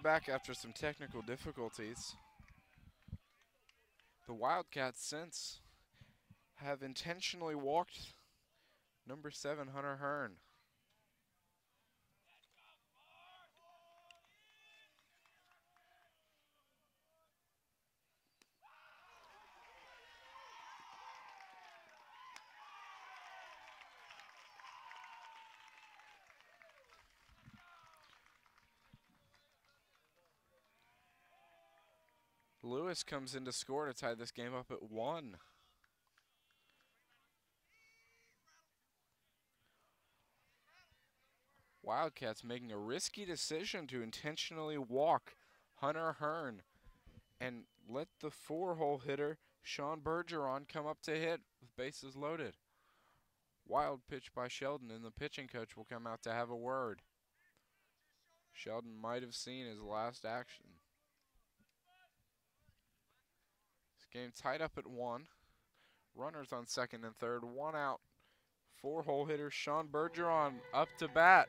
back after some technical difficulties. The Wildcats since have intentionally walked number 7, Hunter Hearn. Lewis comes in to score to tie this game up at 1. Wildcats making a risky decision to intentionally walk Hunter Hearn and let the 4-hole hitter Sean Bergeron come up to hit with bases loaded. Wild pitch by Sheldon, and the pitching coach will come out to have a word. Sheldon might have seen his last action. This game tied up at 1. Runners on second and third, 1 out. 4-hole hitter Sean Bergeron up to bat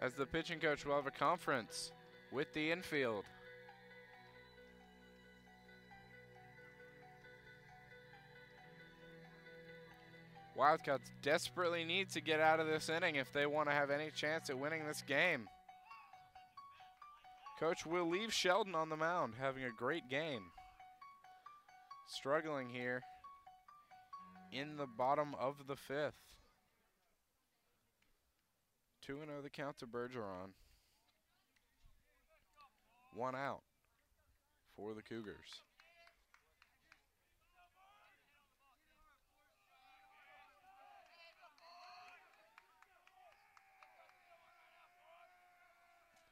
as the pitching coach will have a conference with the infield. Wildcats desperately need to get out of this inning if they want to have any chance at winning this game. Coach will leave Sheldon on the mound, having a great game. Struggling here in the bottom of the 5th. 2-0 the count to Bergeron. 1 out for the Cougars.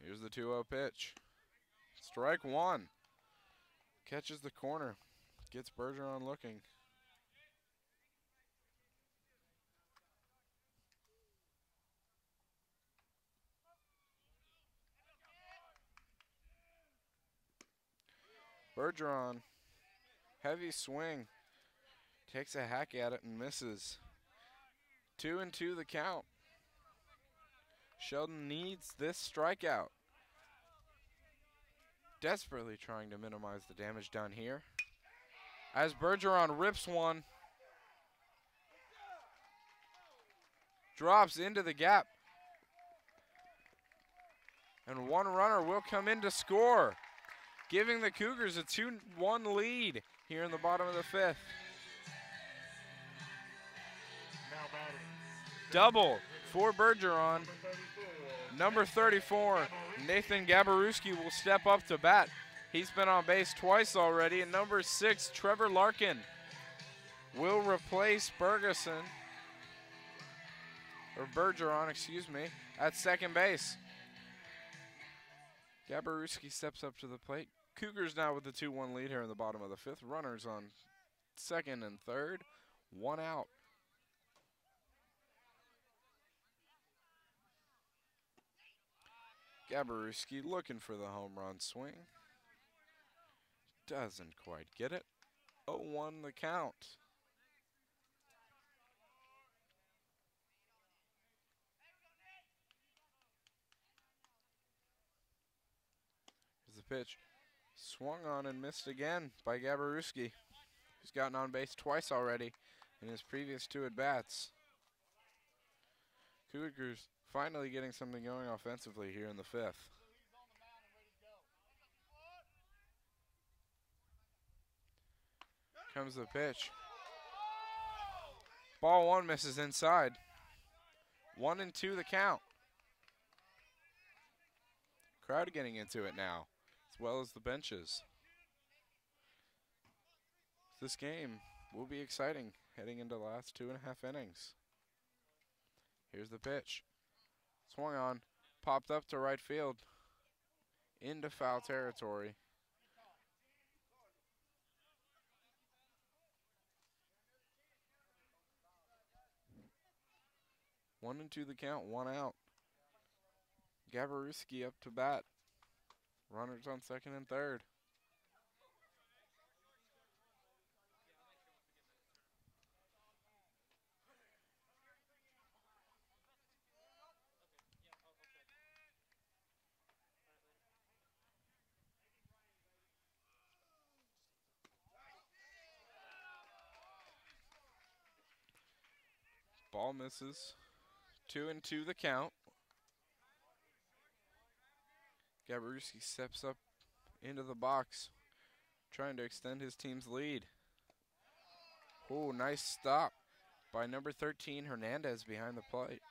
Here's the 2-0 pitch. Strike 1. Catches the corner. Gets Bergeron looking. Bergeron, heavy swing. Takes a hack at it and misses. 2-2 the count. Sheldon needs this strikeout. Desperately trying to minimize the damage done here. As Bergeron rips one. Drops into the gap. And one runner will come in to score, giving the Cougars a 2-1 lead here in the bottom of the 5th. Double for Bergeron. Number 34, Nathan Gabaruski will step up to bat. He's been on base twice already. And number 6, Trevor Larkin will replace Bergeron, excuse me, at second base. Gabaruski steps up to the plate. Cougars now with the 2-1 lead here in the bottom of the 5th. Runners on second and third, 1 out. Gabaruski looking for the home run swing. Doesn't quite get it. 0-1 the count. Here's the pitch. Swung on and missed again by Gabaruski, who's gotten on base twice already in his previous 2 at-bats. Cougars finally getting something going offensively here in the 5th. Comes the pitch. Ball 1 misses inside. 1-2 the count. Crowd getting into it now, as well as the benches. This game will be exciting heading into the last 2.5 innings. Here's the pitch. Swung on, popped up to right field, into foul territory. One and two the count, 1 out. Gabaruski up to bat. Runners on second and third. Ball misses. 2-2 the count. Gabrewski steps up into the box, trying to extend his team's lead. Oh, nice stop by number 13, Hernandez, behind the plate.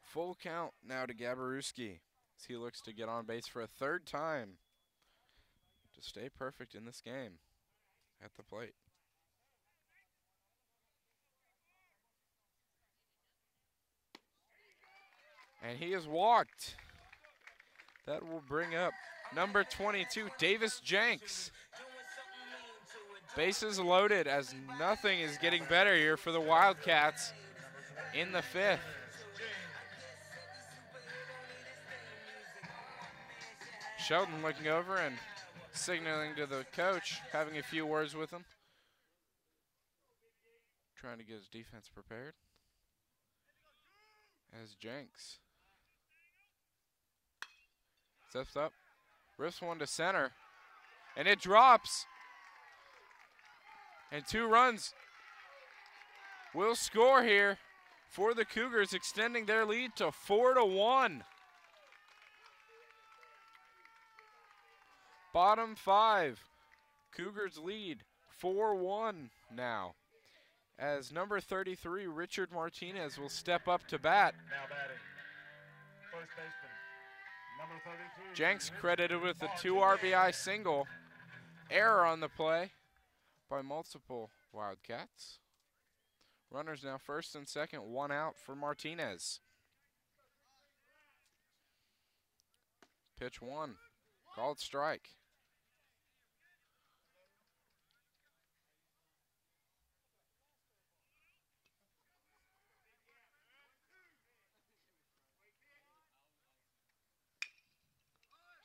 Full count now to Gabrewski as he looks to get on base for a third time to stay perfect in this game at the plate. And he is walked. That will bring up number 22, Davis Jenks. Bases loaded as nothing is getting better here for the Wildcats in the fifth. Sheldon looking over and signaling to the coach, having a few words with him. Trying to get his defense prepared. As Jenks steps up, rips one to center, and it drops. And 2 runs will score here for the Cougars, extending their lead to 4-1. Bottom 5, Cougars lead 4-1 now. As number 33, Richard Martinez, will step up to bat. Now batting, first baseman, number 32. Jenks credited with a 2 RBI single. Error on the play by multiple Wildcats. Runners now first and second, 1 out for Martinez. Pitch 1, called strike.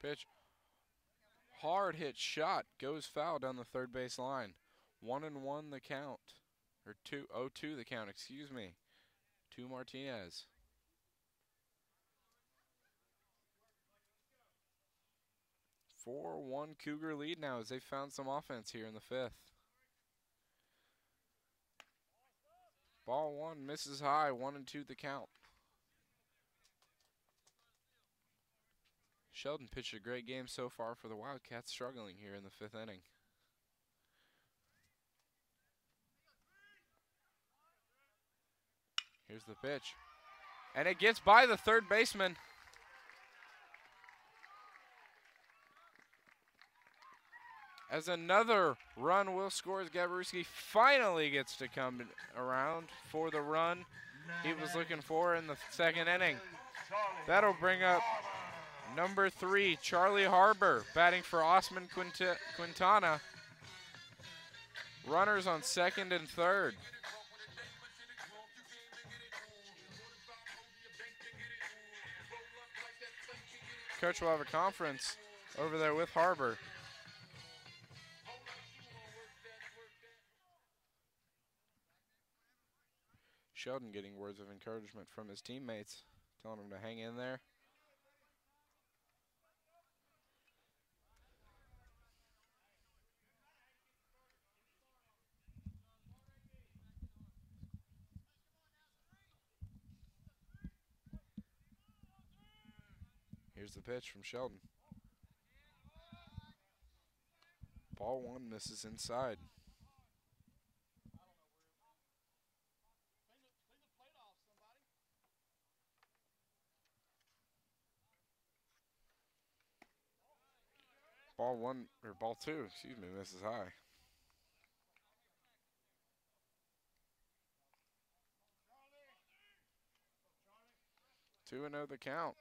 Pitch, hard hit shot, goes foul down the third base line. 1-1 the count, or 2-0-2 the count, excuse me, to Martinez. A 4-1 Cougar lead now as they found some offense here in the fifth. Ball 1 misses high, 1-2 the count. Sheldon pitched a great game so far for the Wildcats, struggling here in the fifth inning. Here's the pitch. And it gets by the third baseman. As another run will score as Gabrewski finally gets to come around for the run he was looking for in the second inning. That'll bring up number 3, Charlie Harbor, batting for Osman Quintana. Runners on second and third. Coach will have a conference over there with Harbor. Sheldon getting words of encouragement from his teammates, telling him to hang in there. Here's the pitch from Sheldon. Ball 1 misses inside. Ball 2, excuse me, misses high. Two and 0 the count.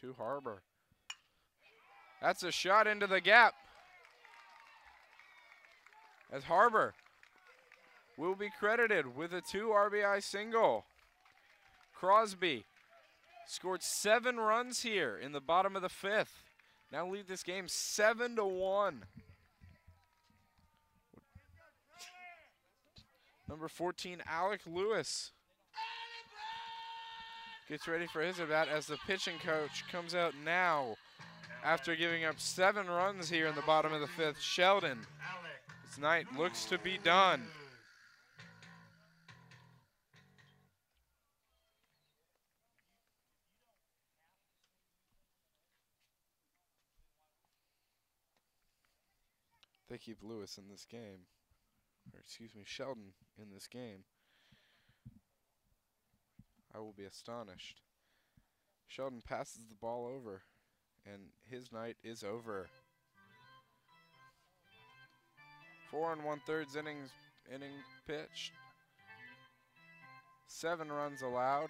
To Harbor. That's a shot into the gap. As Harbor will be credited with a 2 RBI single. Crosby scored 7 runs here in the bottom of the fifth. Now lead this game 7-1. Number 14, Alec Lewis, gets ready for his at-bat as the pitching coach comes out now after giving up 7 runs here in the bottom of the fifth. Sheldon, his night looks to be done. they keep Lewis in this game, or excuse me, Sheldon in this game, I will be astonished. Sheldon passes the ball over, and his night is over. 4 1/3 inning pitched. 7 runs allowed.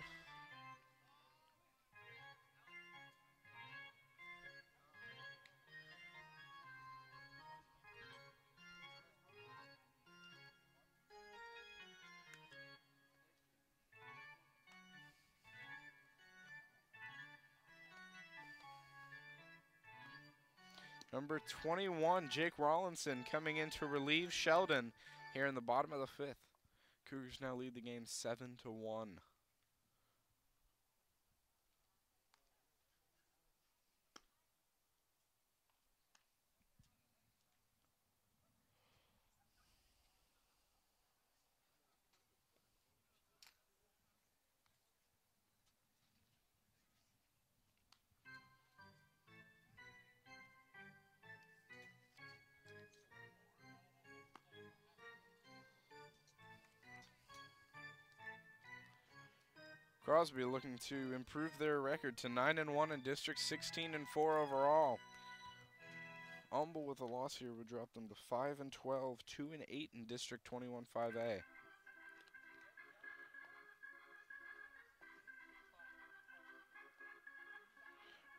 Number 21, Jake Rawlinson, coming in to relieve Sheldon here in the bottom of the 5th. Cougars now lead the game 7-1. Crosby looking to improve their record to 9-1 in District, 16-4 overall. Humble with a loss here would drop them to 5-12, 2-8 in District 21-5A.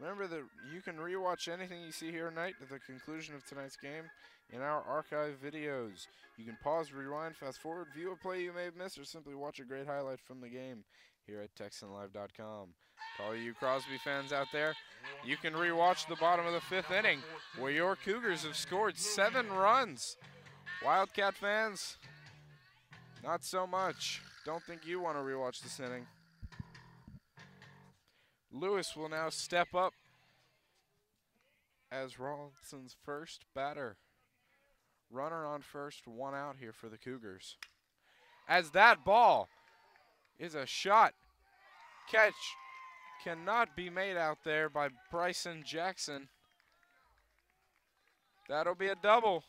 Remember that you can rewatch anything you see here tonight at the conclusion of tonight's game in our archive videos. You can pause, rewind, fast forward, view a play you may have missed, or simply watch a great highlight from the game here at TexanLive.com. To all you Crosby fans out there, you can rewatch the bottom of the 5th inning where your Cougars have scored 7 runs. Wildcat fans, not so much. Don't think you want to rewatch this inning. Lewis will now step up as Rawlinson's first batter. Runner on first, 1 out here for the Cougars. As that ball is a shot. Catch cannot be made out there by Bryson Jackson. That'll be a double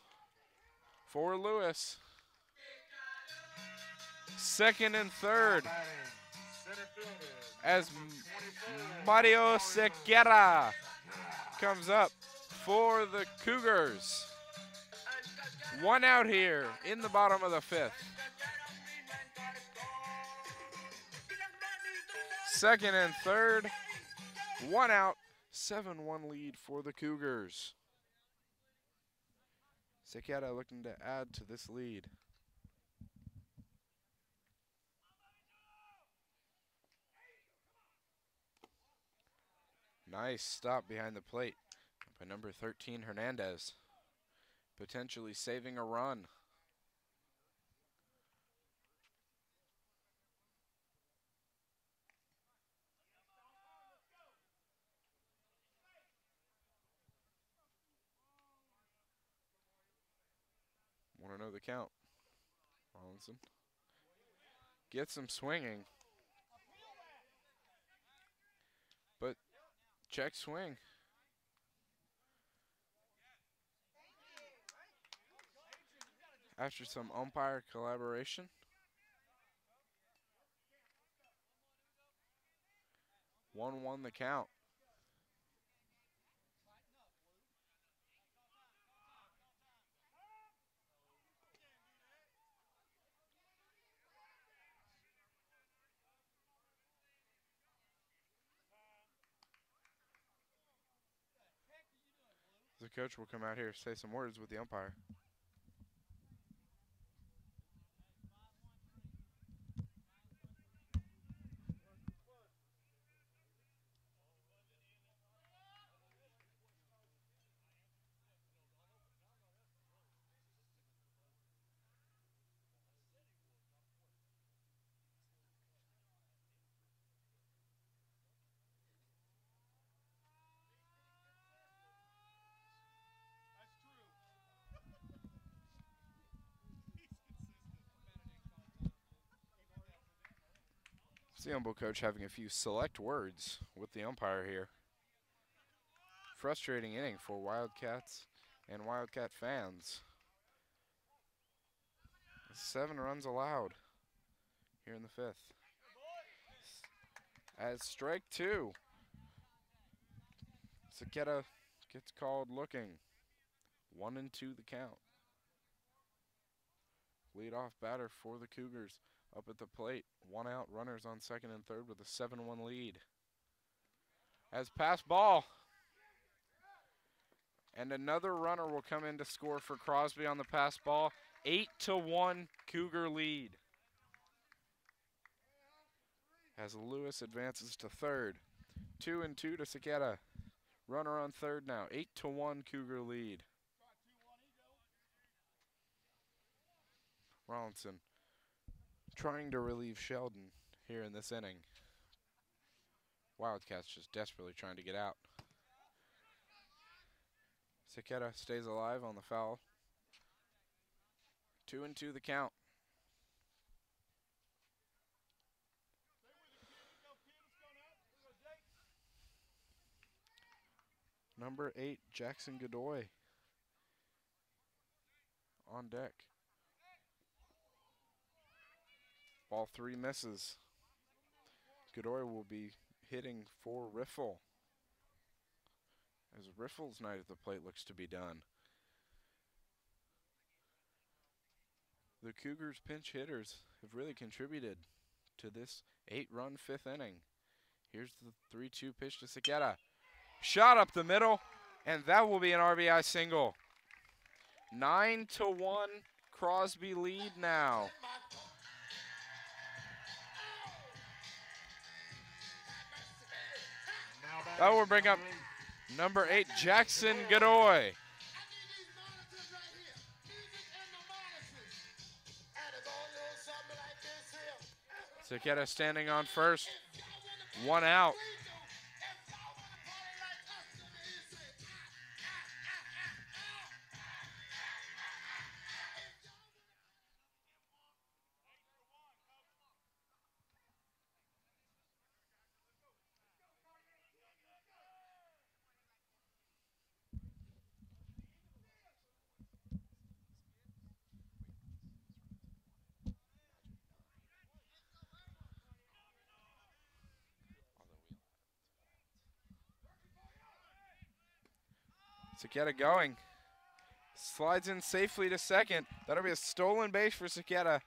for Lewis. 2nd and 3rd as Mario Sequeira comes up for the Cougars. 1 out here in the bottom of the 5th. 2nd and 3rd, 1 out, 7-1 lead for the Cougars. Sequeira looking to add to this lead. Nice stop behind the plate by number 13, Hernandez, potentially saving a run. Want to know the count. Rawlinson gets him swinging, but check swing. After some umpire collaboration, 1-1 the count. The coach will come out here, say some words with the umpire. The Humble coach having a few select words with the umpire here. Frustrating inning for Wildcats and Wildcat fans. 7 runs allowed here in the 5th. As strike 2. Saketa gets called looking. 1-2 the count. Leadoff batter for the Cougars up at the plate. 1 out, runners on second and third with a 7-1 lead. As pass ball. And another runner will come in to score for Crosby on the pass ball. 8-1 Cougar lead. As Lewis advances to third. 2-2 to Saketa. Runner on third now. 8-1 Cougar lead. Rollinson trying to relieve Sheldon here in this inning. Wildcats just desperately trying to get out. Saketa stays alive on the foul. 2-2 the count. Number 8, Jackson Godoy on deck. Ball 3 misses. Godoy will be hitting for Riffle, as Riffle's night at the plate looks to be done. The Cougars pinch hitters have really contributed to this 8-run 5th inning. Here's the 3-2 pitch to Saketa. Shot up the middle, and that will be an RBI single. 9-1 Crosby lead now. That will bring up number 8, Jackson Godoy. Saketa standing on first. 1 out. Saketa going. Slides in safely to second. That'll be a stolen base for Saketa.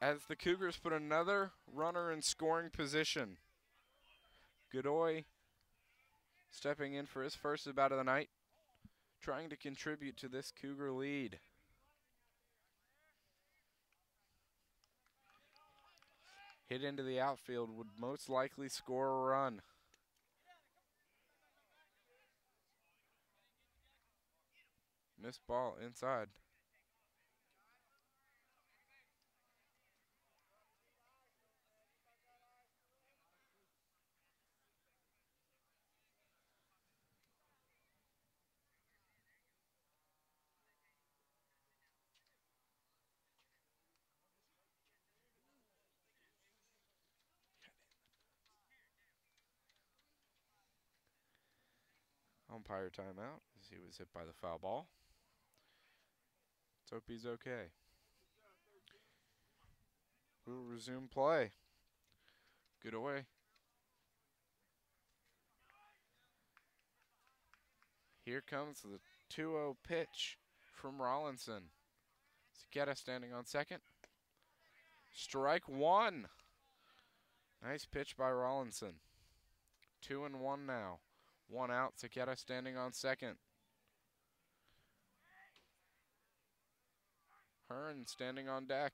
As the Cougars put another runner in scoring position. Godoy stepping in for his first at bat of the night, trying to contribute to this Cougar lead. Hit into the outfield would most likely score a run. Missed ball inside. Umpire timeout as he was hit by the foul ball. Let's hope he's okay. We'll resume play. Godoy. Here comes the 2-0 pitch from Rollinson. Saketa standing on second. Strike 1. Nice pitch by Rollinson. 2-1 now. 1 out. Saketa standing on second. Hearn standing on deck.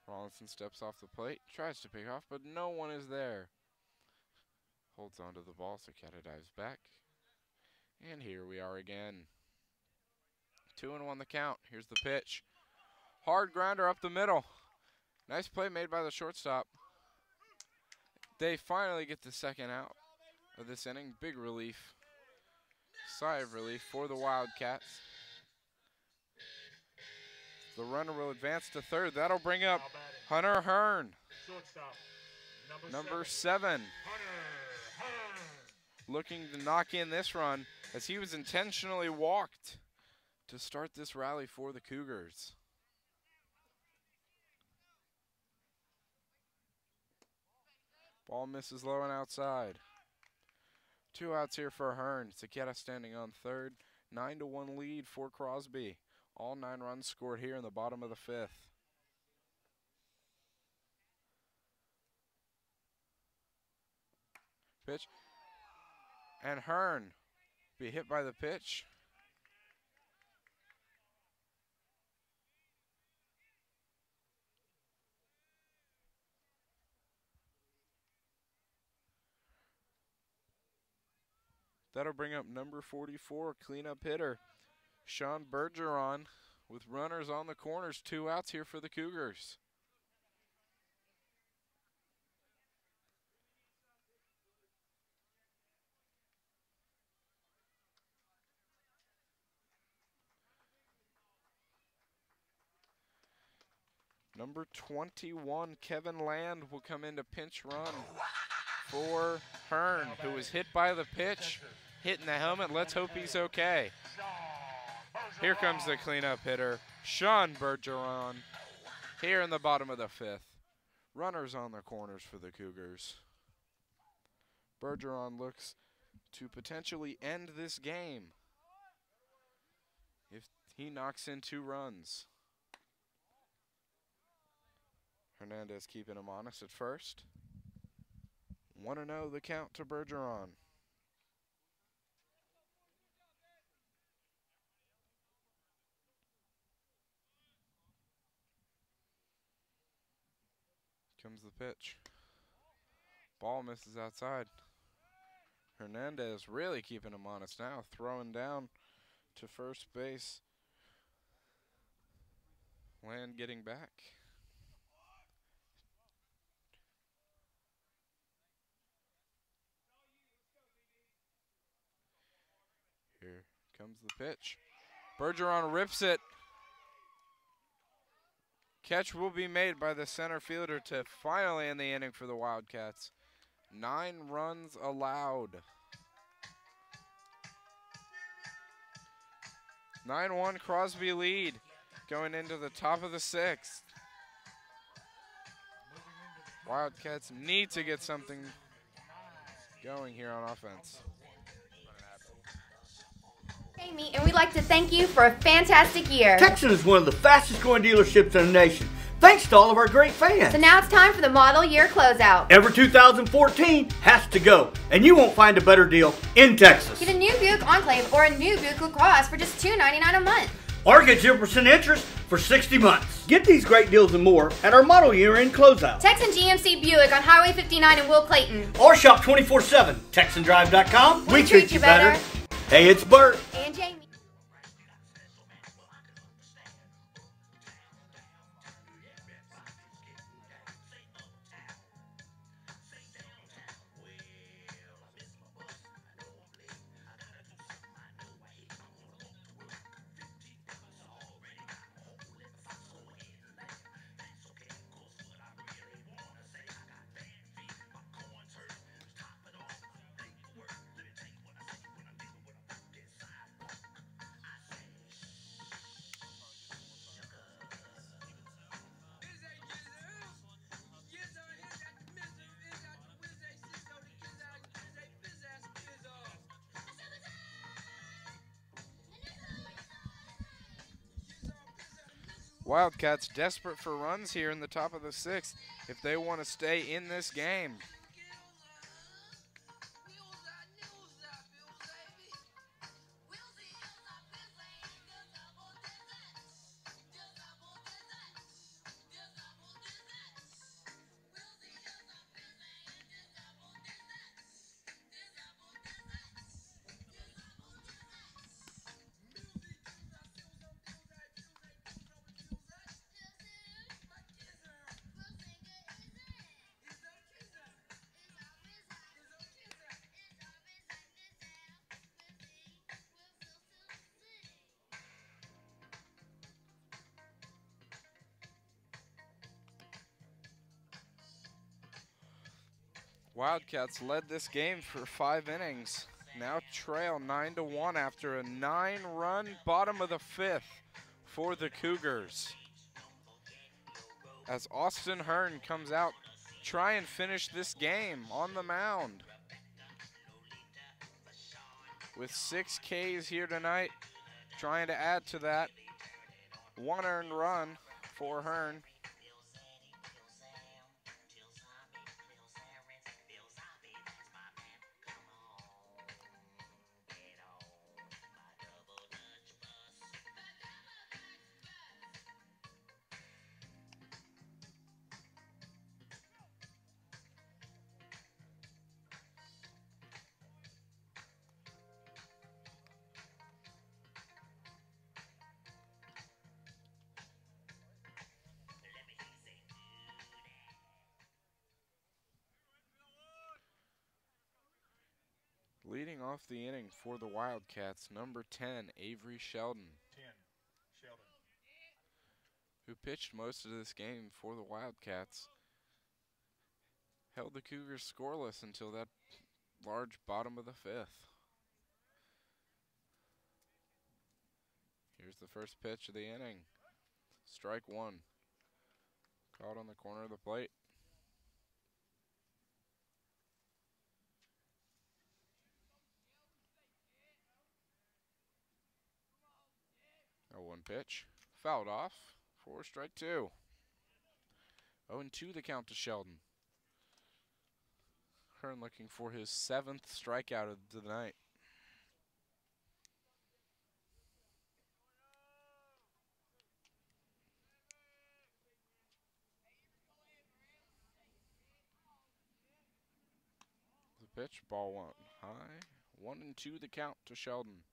Rollinson steps off the plate, tries to pick off, but no one is there. Holds onto the ball, Saketa dives back. And here we are again. 2-1 the count. Here's the pitch. Hard grounder up the middle. Nice play made by the shortstop. They finally get the second out of this inning. Big relief. Sigh of relief for the Wildcats. The runner will advance to third. That'll bring up Hunter Hearn. Number 7. looking to knock in this run as he was intentionally walked to start this rally for the Cougars. Ball misses low and outside. 2 outs here for Hearn. Saketa standing on third. 9-1 lead for Crosby. All 9 runs scored here in the bottom of the 5th. Pitch. And Hearn be hit by the pitch. That'll bring up number 44, cleanup hitter, Sean Bergeron, with runners on the corners. 2 outs here for the Cougars. Number 21, Kevin Land, will come in to pinch run for Hearn, who was hit by the pitch, hitting the helmet. Let's hope he's okay. Here comes the cleanup hitter, Sean Bergeron, here in the bottom of the 5th. Runners on the corners for the Cougars. Bergeron looks to potentially end this game if he knocks in 2 runs. Hernandez keeping him honest at first. 1-0 the count to Bergeron. Comes the pitch. Ball misses outside. Hernandez really keeping him honest now, throwing down to first base. Land getting back. Here comes the pitch. Bergeron rips it. Catch will be made by the center fielder to finally end the inning for the Wildcats. 9 runs allowed. 9-1 Crosby lead going into the top of the 6th. Wildcats need to get something going here on offense. Amy, and we'd like to thank you for a fantastic year. Texan is one of the fastest growing dealerships in the nation, thanks to all of our great fans. So now it's time for the model year closeout. Ever 2014 has to go, and you won't find a better deal in Texas. Get a new Buick Enclave or a new Buick LaCrosse for just $299 a month. Or get 0% interest for 60 months. Get these great deals and more at our model year end closeout. Texan GMC Buick on Highway 59 in Will Clayton. Or shop 24/7, TexanDrive.com. We treat you better. Hey, it's Bert. And Jamie. Wildcats desperate for runs here in the top of the 6th if they want to stay in this game. Wildcats led this game for 5 innings. Now trail 9-1 after a 9-run bottom of the 5th for the Cougars. As Austin Hearn comes out, try and finish this game on the mound. With 6 Ks here tonight, trying to add to that. 1 earned run for Hearn. Leading off the inning for the Wildcats, number 10, Avery Sheldon, 10, Sheldon. who pitched most of this game for the Wildcats. Held the Cougars scoreless until that large bottom of the 5th. Here's the first pitch of the inning. Strike 1. Caught on the corner of the plate. A 1 pitch. Fouled off for strike 2. 0-2 the count to Sheldon. Hearn looking for his 7th strikeout of the night. The pitch, ball 1 high. 1-2 the count to Sheldon.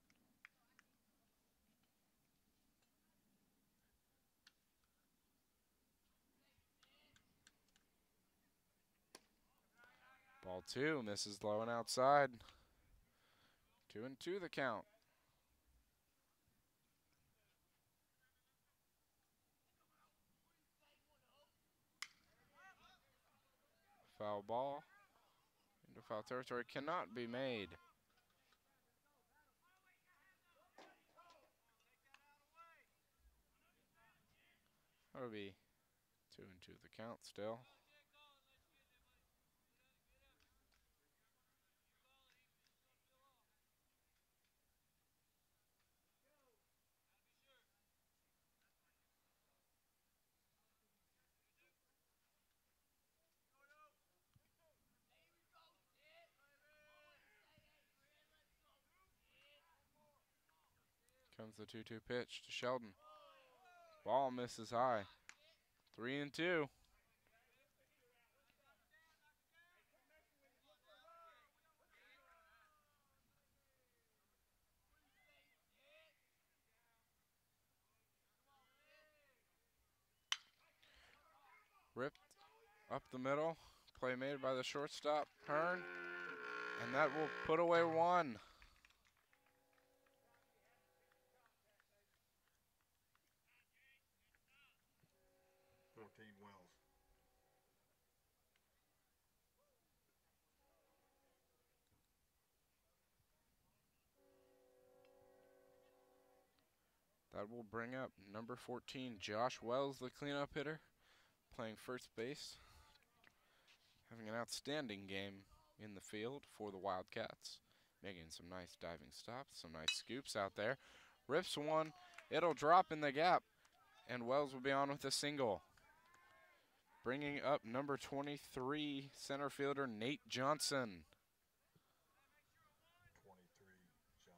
Ball 2 misses low and outside. 2-2 the count. Foul ball into foul territory, cannot be made. That would be 2-2 the count still. Comes the 2-2 pitch to Sheldon. Ball misses high. 3-2. Ripped up the middle. Play made by the shortstop, Hearn. And that will put away 1. Wells. That will bring up number 14, Josh Wells, the cleanup hitter, playing first base. Having an outstanding game in the field for the Wildcats. Making some nice diving stops, some nice scoops out there. Rips 1, it'll drop in the gap, and Wells will be on with a single. Bringing up number 23, center fielder Nate Johnson. 23, Johnson.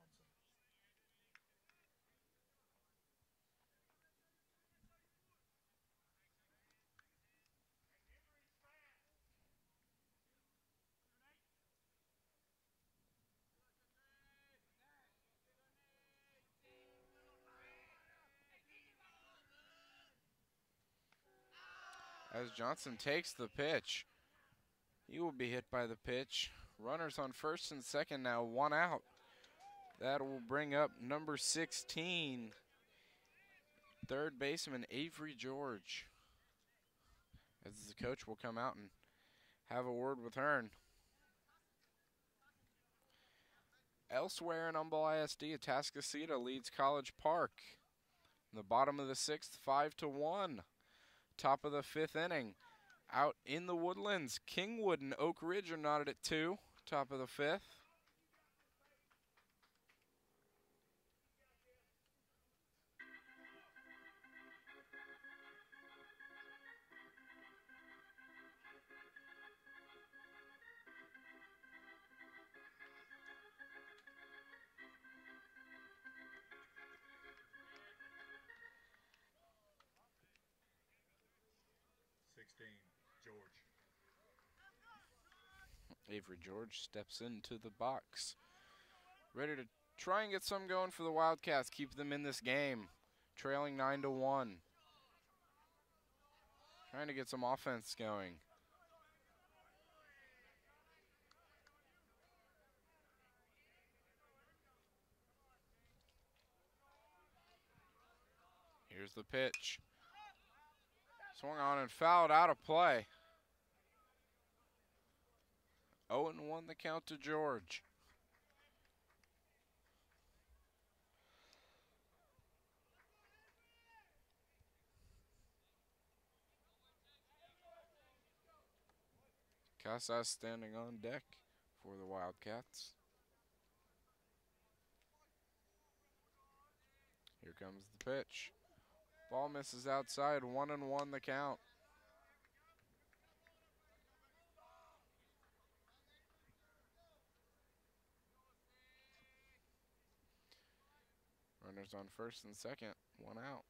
As Johnson takes the pitch, he will be hit by the pitch. Runners on first and second now, 1 out. That will bring up number 16, third baseman Avery George. As the coach will come out and have a word with Hearn. Elsewhere in Humble ISD, Atascocita leads College Park. In the bottom of the 6th, 5-1. Top of the 5th inning. Out in the Woodlands, Kingwood and Oak Ridge are knotted at 2. Top of the 5th. George. Avery George steps into the box. Ready to try and get some going for the Wildcats, keep them in this game. Trailing 9-1. Trying to get some offense going. Here's the pitch. Swung on and fouled out of play. 0-1 the count to George. Casas standing on deck for the Wildcats. Here comes the pitch. Ball misses outside, 1-1 the count. Runners on first and second, 1 out.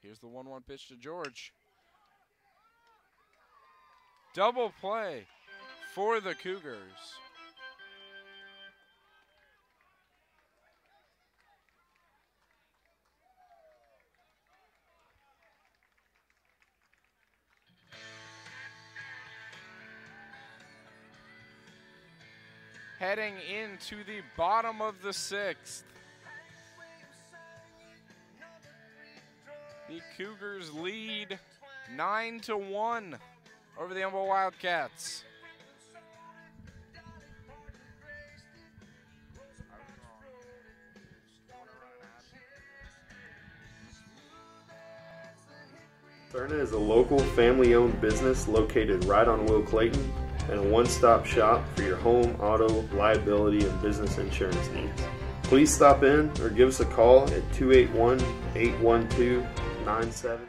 Here's the 1-1 pitch to George. Double play for the Cougars. Heading into the bottom of the 6th. The Cougars lead 9-1 over the Humboldt Wildcats. Cerna is a local family-owned business located right on Will Clayton and a one-stop shop for your home, auto, liability, and business insurance needs. Please stop in or give us a call at 281-812-97.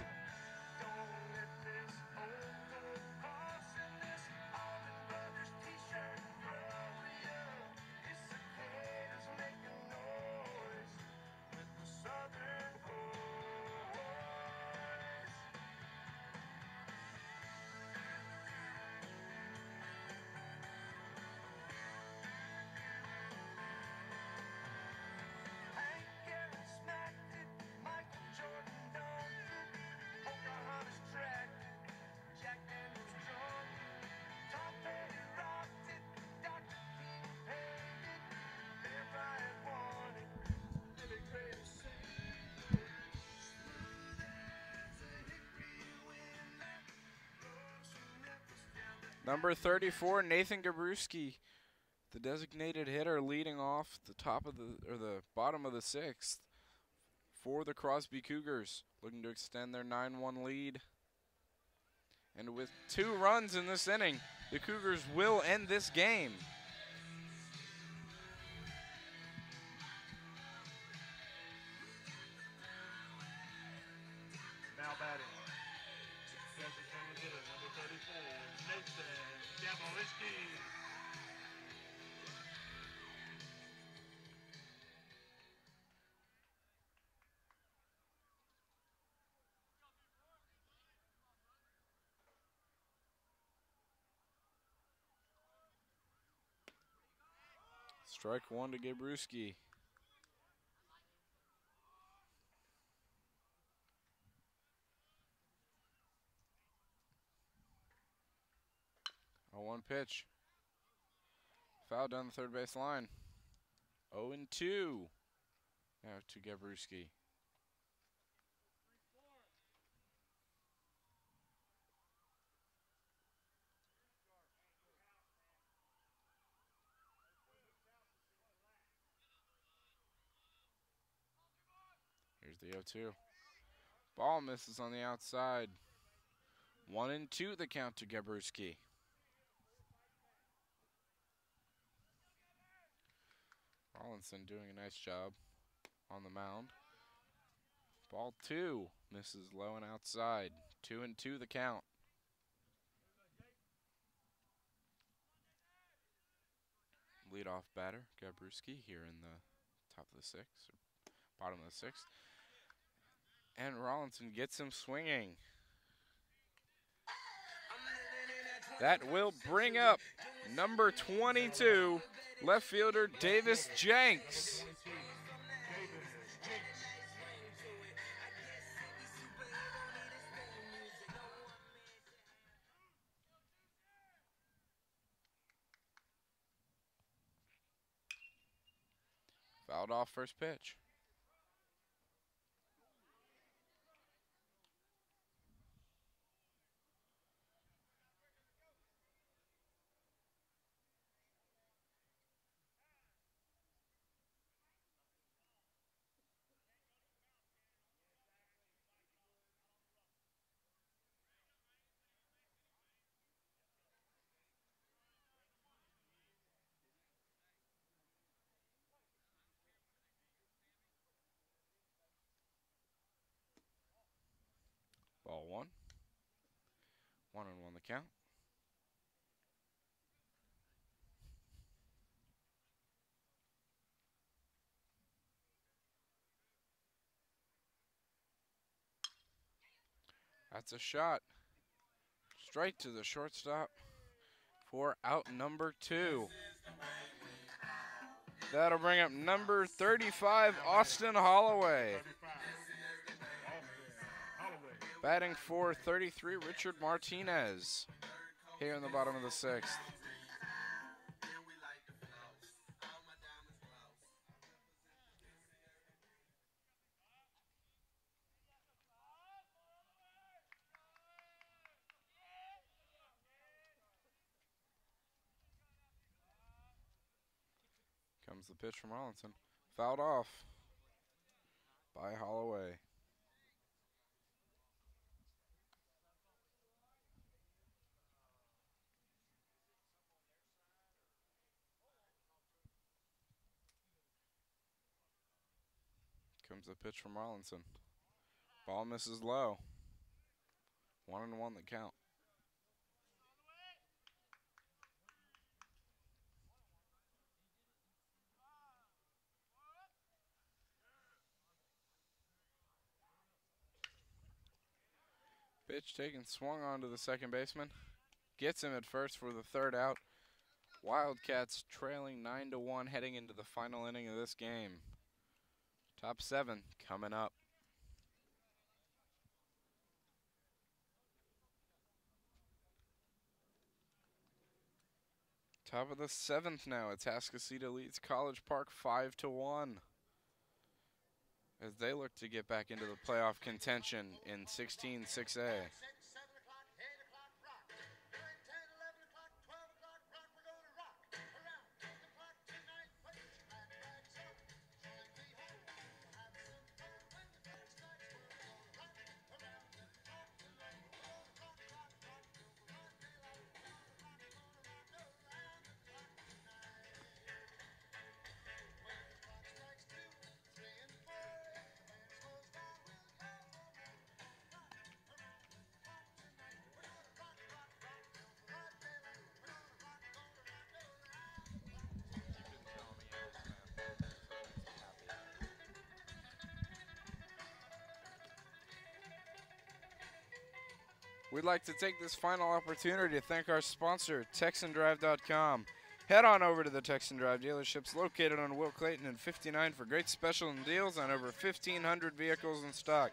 Number 34, Nathan Gabruski, the designated hitter, leading off the bottom of the 6th for the Crosby Cougars, looking to extend their 9-1 lead. And with 2 runs in this inning, the Cougars will end this game. Now batting. Designated hitter, number 34, Nathan Gaboriski. Strike 1 to Gabruski. A 1 pitch. Foul down the third base line. 0-2 now to Gabruski. Here's the 0-2. Ball misses on the outside. 1-2 the count to Gabruski. Rollinson doing a nice job on the mound. Ball 2 misses low and outside. 2-2 the count. Leadoff batter, Gabruski, here in the top of the 6th, or bottom of the 6th. And Rollinson gets him swinging. That will bring up number 22, left fielder Davis Jenks. Fouled off first pitch. Ball 1. 1-1 the count. That's a shot. Straight to the shortstop for out number 2. That'll bring up number 35, Austin Holloway. Batting for 33, Richard Martinez, here in the bottom of the 6th. Comes the pitch from Rollinson. Fouled off by Holloway. Comes the pitch from Rollinson. Ball misses low. 1-1 the count. Pitch taken, swung onto the second baseman. Gets him at first for the 3rd out. Wildcats trailing 9-1 heading into the final inning of this game. Top 7 coming up. Top of the 7th now. Atascocita leads College Park 5-1. As they look to get back into the playoff contention in 16-6A. We'd like to take this final opportunity to thank our sponsor, TexanDrive.com. Head on over to the Texan Drive dealerships located on Will Clayton and 59 for great special deals on over 1,500 vehicles in stock.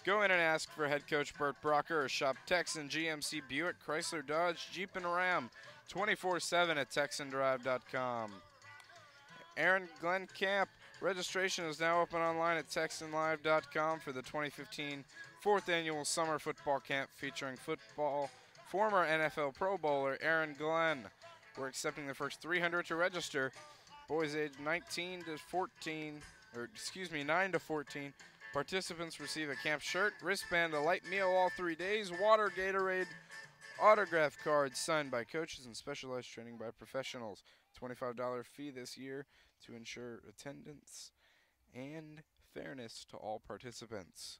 Go in and ask for head coach Bert Brocker or shop Texan, GMC, Buick, Chrysler, Dodge, Jeep, and Ram 24/7 at TexanDrive.com. Aaron Glenn Camp. Registration is now open online at TexanLive.com for the 2015 4th Annual Summer Football Camp featuring former NFL Pro Bowler Aaron Glenn. We're accepting the first 300 to register. Boys aged 9 to 14, Participants receive a camp shirt, wristband, a light meal all 3 days, water, Gatorade, autograph cards signed by coaches, and specialized training by professionals. $25 fee this year to ensure attendance and fairness to all participants.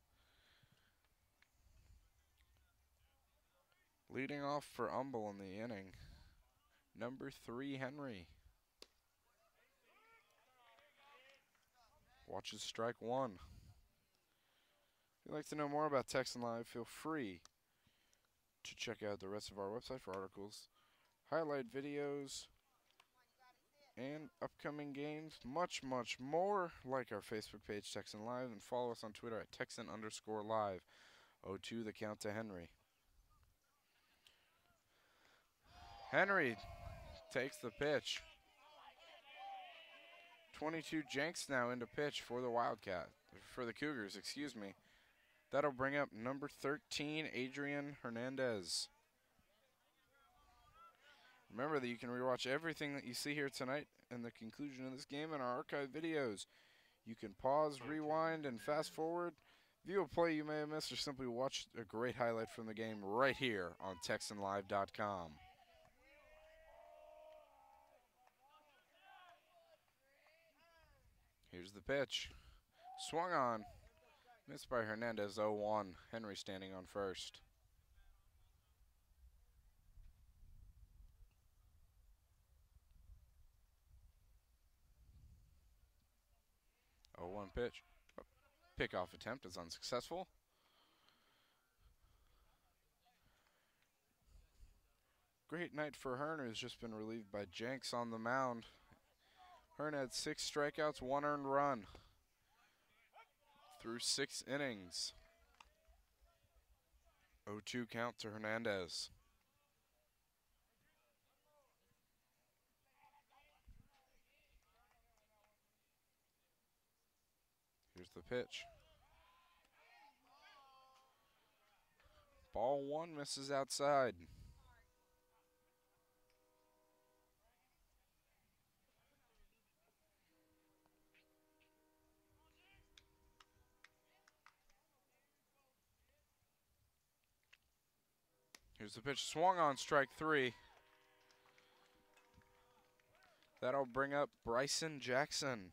Leading off for Humble in the inning, number 3, Henry. Watches strike 1. If you'd like to know more about Texan Live, feel free to check out the rest of our website for articles, highlight videos, and upcoming games, much more. Like our Facebook page, Texan Live, and follow us on Twitter at Texan_Live. 0-2 the count to Henry. Henry takes the pitch. 22 Jenks now into pitch for the Cougars, excuse me. That'll bring up number 13, Adrian Hernandez. Remember that you can rewatch everything that you see here tonight and the conclusion of this game in our archive videos. You can pause, rewind, and fast forward, view a play you may have missed, or simply watch a great highlight from the game right here on TexanLive.com. Here's the pitch. Swung on. Missed by Hernandez, 0-1. Henry standing on first. Oh, 1 pitch. Pickoff attempt is unsuccessful. Great night for Hearn, who's just been relieved by Jenks on the mound. Hearn had 6 strikeouts, 1 earned run through 6 innings. 0-2 count to Hernandez. Here's the pitch. Ball 1 misses outside. Here's the pitch, swung on, strike 3. That'll bring up Bryson Jackson.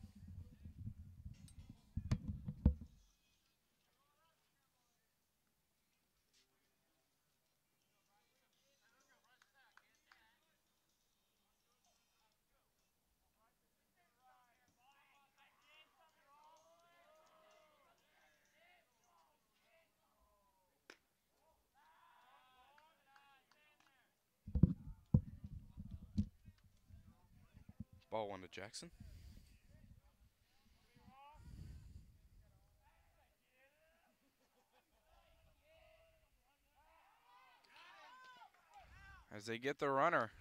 Ball 1 to Jackson. As they get the runner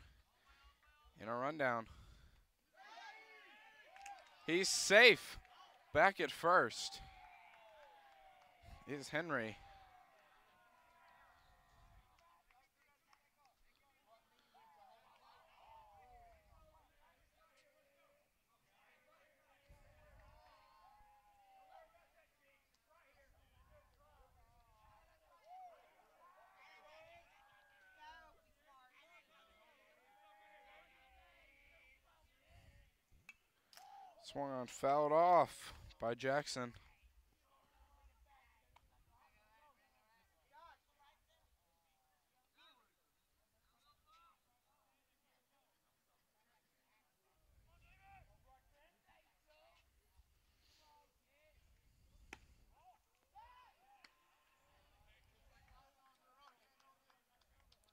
in a rundown. He's safe. Back at first is Henry. Swung on, fouled off by Jackson.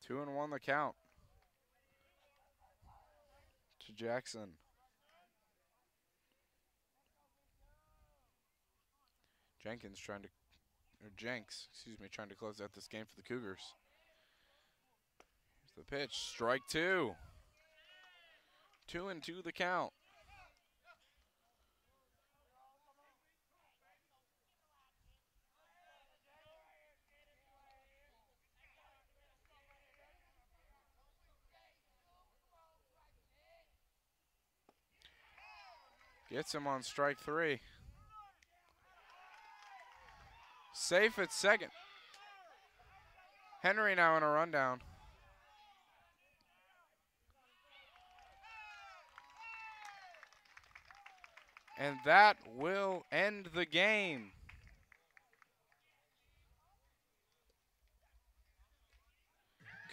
Two and 1 the count to Jackson. Jenks trying to close out this game for the Cougars. Here's the pitch, strike 2. 2-2 the count. Gets him on strike 3. safe at second. Henry now in a rundown. And that will end the game.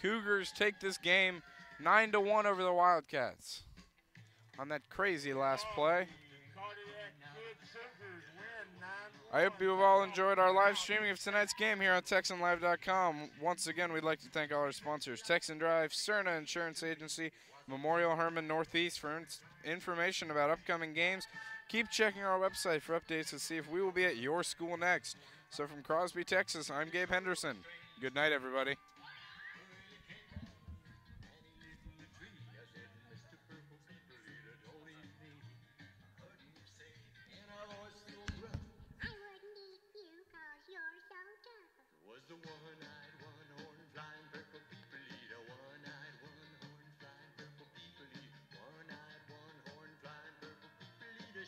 Cougars take this game 9-1 over the Wildcats on that crazy last play. I hope you've all enjoyed our live streaming of tonight's game here on TexanLive.com. Once again, we'd like to thank all our sponsors, Texan Drive, Cerna Insurance Agency, Memorial Hermann Northeast for information about upcoming games. Keep checking our website for updates to see if we will be at your school next. So from Crosby, Texas, I'm Gabe Henderson. Good night, everybody.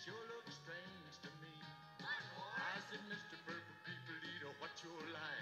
Sure looks strange to me. I said, Mr. Purple People Eater, what's your line?